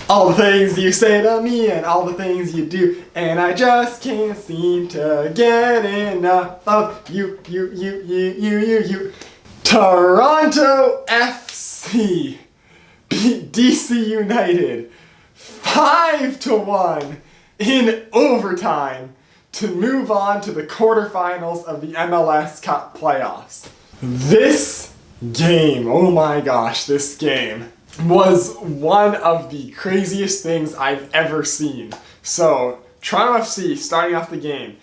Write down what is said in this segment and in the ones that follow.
All the things you say to me and all the things you do, and I just can't seem to get enough of you. Toronto FC beat DC United 5-1 in overtime to move on to the quarterfinals of the MLS Cup playoffs. This game, oh my gosh, this game was one of the craziest things I've ever seen. So, Toronto FC starting off the game.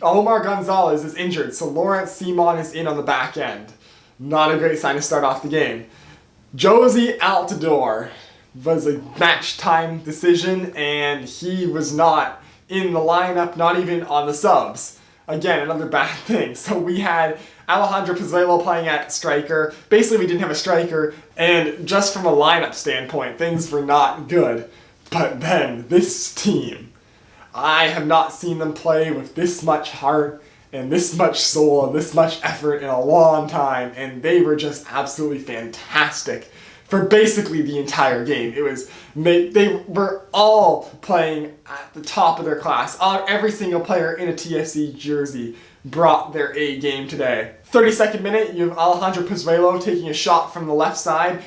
Omar Gonzalez is injured, so Lawrence Simon is in on the back end. Not a great sign to start off the game. Josie Altidore was a match time decision, and he was not in the lineup, not even on the subs. Again, another bad thing. So we had Alejandro Pozuelo playing at striker. Basically, we didn't have a striker, and just from a lineup standpoint, things were not good. But then, this team, I have not seen them play with this much heart and this much soul and this much effort in a long time, and they were just absolutely fantastic for basically the entire game. They were all playing at the top of their class. Every single player in a TFC jersey brought their A game today. 32nd minute, you have Alejandro Pozuelo taking a shot from the left side.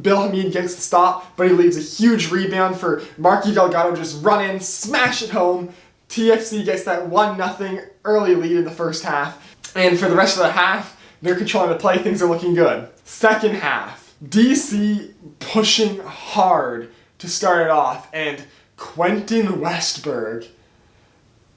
Bill Hamid gets the stop, but he leaves a huge rebound for Marky Delgado to just run in, smash it home. TFC gets that 1-0 early lead in the first half. And for the rest of the half, they're controlling the play. Things are looking good. Second half, DC pushing hard to start it off, and Quentin Westberg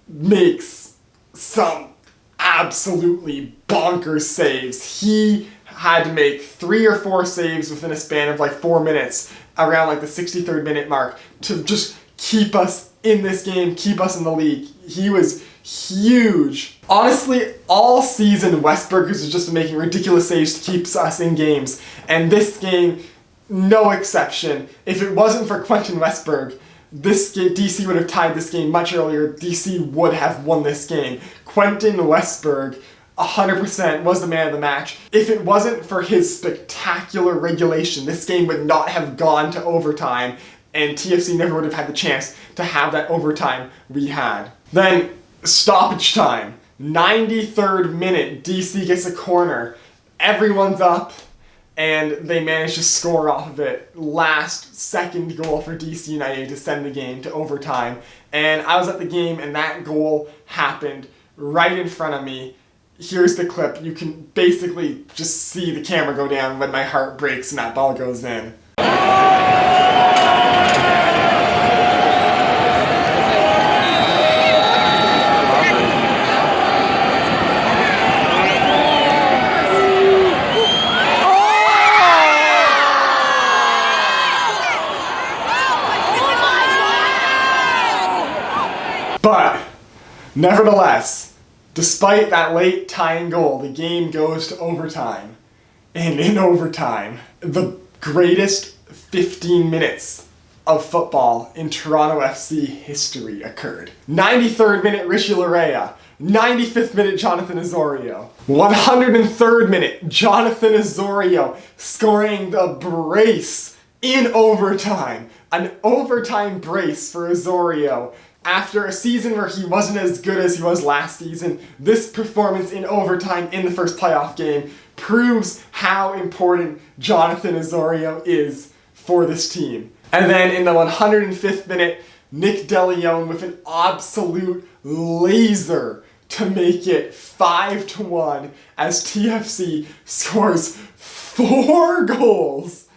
makes some absolutely bonkers saves. He had to make 3 or 4 saves within a span of like 4 minutes, around like the 63rd minute mark, to just keep us in this game, keep us in the league. He was huge. Honestly, all season Westberg has just been making ridiculous saves to keep us in games, and this game, no exception. If it wasn't for Quentin Westberg, DC would have tied this game much earlier. DC would have won this game. Quentin Westberg 100% was the man of the match. If it wasn't for his spectacular regulation, this game would not have gone to overtime, and TFC never would have had the chance to have that overtime we had. Then, stoppage time. 93rd minute, DC gets a corner. Everyone's up, and they manage to score off of it. Last second goal for DC United to send the game to overtime. And I was at the game, and that goal happened right in front of me. Here's the clip. You can basically just see the camera go down when my heart breaks and that ball goes in. But, nevertheless, despite that late tying goal, the game goes to overtime. And in overtime, the greatest 15 minutes of football in Toronto FC history occurred. 93rd minute, Richie Larea. 95th minute, Jonathan Osorio. 103rd minute, Jonathan Osorio scoring the brace in overtime. An overtime brace for Osorio. After a season where he wasn't as good as he was last season, this performance in overtime in the first playoff game proves how important Jonathan Osorio is for this team. And then in the 105th minute, Nick DeLeon with an absolute laser to make it 5-1 as TFC scores 4 goals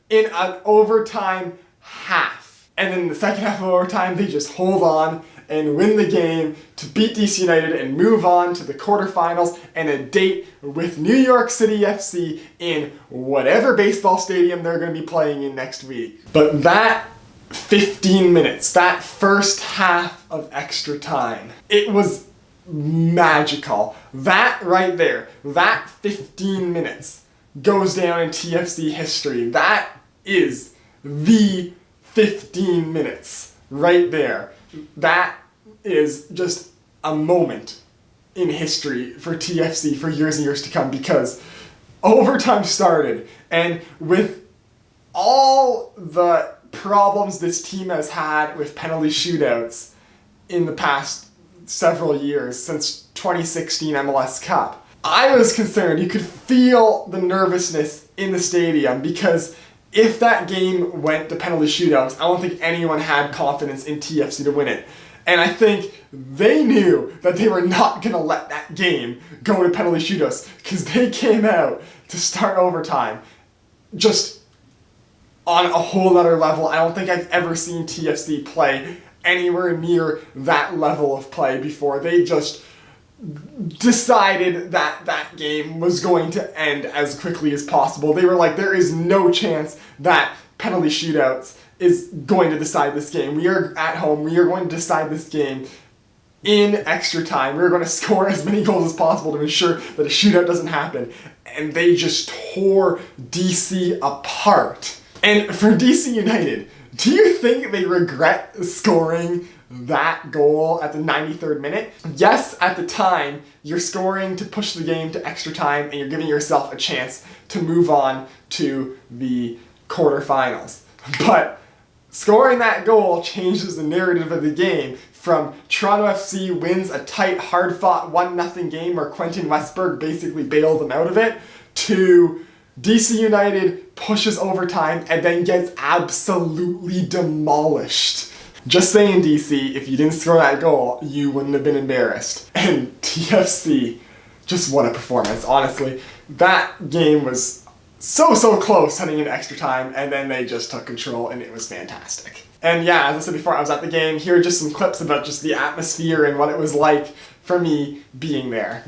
in an overtime half. And then in the second half of overtime, they just hold on and win the game to beat DC United and move on to the quarterfinals and a date with New York City FC in whatever baseball stadium they're going to be playing in next week. But that 15 minutes, that first half of extra time, it was magical. That right there, that 15 minutes goes down in TFC history. That is the 15 minutes right there. That is just a moment in history for TFC for years and years to come, because overtime started, and with all the problems this team has had with penalty shootouts in the past several years, since 2016 MLS Cup. I was concerned. You could feel the nervousness in the stadium, because if that game went to penalty shootouts, I don't think anyone had confidence in TFC to win it. And I think they knew that they were not going to let that game go to penalty shootouts, because they came out to start overtime just on a whole other level. I don't think I've ever seen TFC play anywhere near that level of play before. They just decided that that game was going to end as quickly as possible. They were like, there is no chance that penalty shootouts is going to decide this game. We are at home. We are going to decide this game in extra time. We're going to score as many goals as possible to ensure that a shootout doesn't happen. And they just tore DC apart. And for DC United, do you think they regret scoring that goal at the 93rd minute? Yes, at the time, you're scoring to push the game to extra time, and you're giving yourself a chance to move on to the quarterfinals. But scoring that goal changes the narrative of the game from Toronto FC wins a tight, hard-fought 1-0 game where Quentin Westberg basically bailed them out of it, to DC United pushes overtime and then gets absolutely demolished. Just saying, DC, if you didn't score that goal, you wouldn't have been embarrassed. And TFC, just what a performance, honestly. That game was so close heading into extra time, and then they just took control, and it was fantastic. And yeah, as I said before, I was at the game. Here are just some clips about just the atmosphere and what it was like for me being there.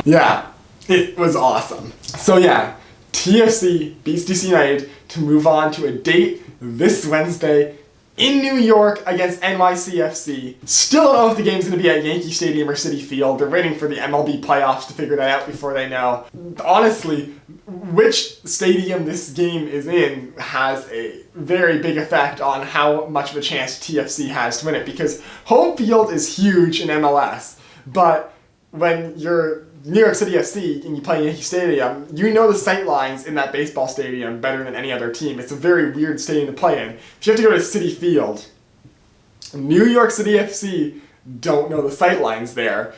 Yeah, it was awesome. So yeah, TFC beats DC United to move on to a date this Wednesday in New York against NYCFC. Still don't know if the game's going to be at Yankee Stadium or Citi Field. They're waiting for the MLB playoffs to figure that out before they know. Honestly, which stadium this game is in has a very big effect on how much of a chance TFC has to win it, because home field is huge in MLS, but when you're New York City FC and you play Yankee Stadium, you know the sight lines in that baseball stadium better than any other team. It's a very weird stadium to play in. If you have to go to Citi Field, New York City FC don't know the sight lines there,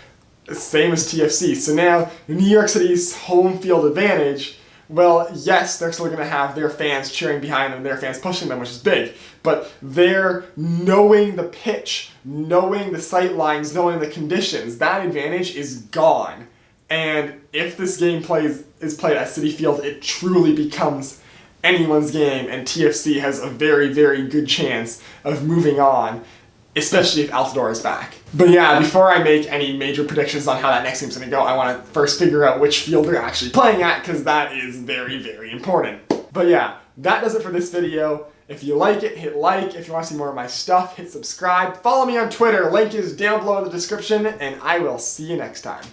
same as TFC. So now New York City's home field advantage, well, yes, they're still going to have their fans cheering behind them, their fans pushing them, which is big, but they're knowing the pitch, knowing the sight lines, knowing the conditions. That advantage is gone. And if this game is played at Citi Field, it truly becomes anyone's game, and TFC has a very, very good chance of moving on, especially if Altidore is back. But yeah, before I make any major predictions on how that next game's going to go, I want to first figure out which field they're actually playing at, because that is very, very important. But yeah, that does it for this video. If you like it, hit like. If you want to see more of my stuff, hit subscribe. Follow me on Twitter. Link is down below in the description, and I will see you next time.